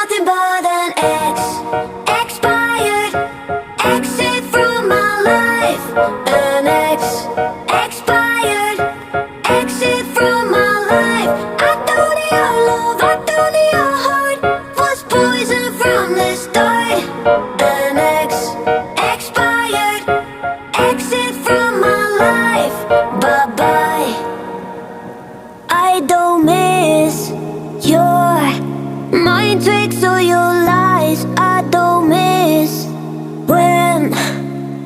nothing but an expired exit from my life. An expired exit from my life. I thought your love, I thought your heart was poison from the start. An expired exit from my life. Bye-bye. I don't miss your mind tricks or your lies. I don't miss when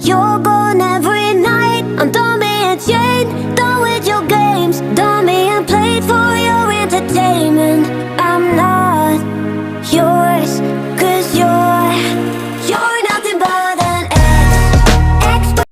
you're gone every night. I'm done being chained, done with your games, done being played for your entertainment. I'm not yours, 'cause you're nothing but an ex.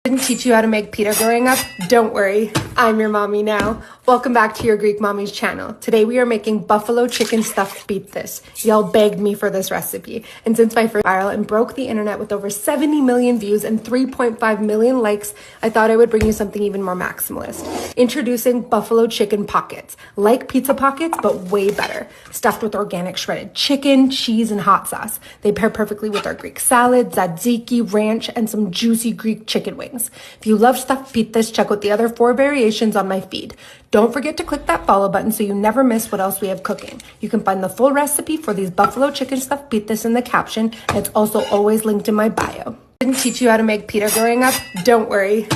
Didn't teach you how to make pita growing up? Don't worry, I'm your mommy now. Welcome back to your Greek Mommy's channel. Today we are making buffalo chicken stuffed pitas. Y'all begged me for this recipe. And since my first viral and broke the internet with over 70 million views and 3.5 million likes, I thought I would bring you something even more maximalist. Introducing buffalo chicken pockets. Like pizza pockets, but way better. Stuffed with organic shredded chicken, cheese, and hot sauce. They pair perfectly with our Greek salad, tzatziki, ranch, and some juicy Greek chicken wings. If you love stuffed pitas, check out the other 4 variations on my feed. Don't forget to click that follow button so you never miss what else we have cooking. You can find the full recipe for these buffalo chicken stuffed pitas in the caption, and it's also always linked in my bio. Didn't teach you how to make pita growing up? Don't worry.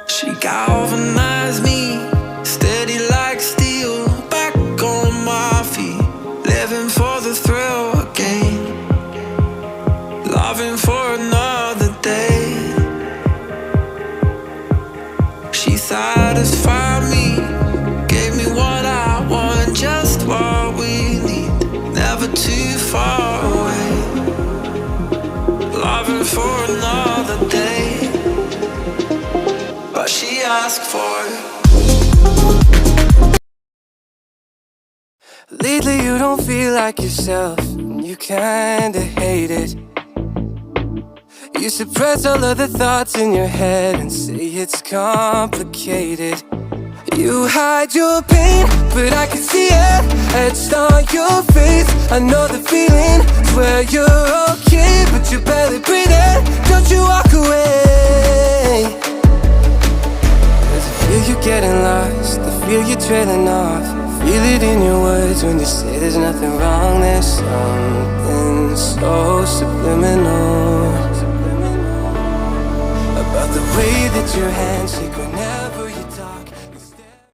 She galvanized me, steady like steel, back on my feet, living for the thrill again, loving for another day. She satisfied me, gave me what I want, just what we need, never too far away, loving for another day. But she asked for it. Lately you don't feel like yourself, and you kinda hate it. You suppress all of the thoughts in your head and say it's complicated. You hide your pain, but I can see it etched on your face. I know the feeling, swear you're okay, but you're barely breathing. Don't you walk away. Cause I feel you getting lost, I feel you trailing off. Feel it in your words when you say there's nothing wrong. There's something so subliminal about the way that your hands shake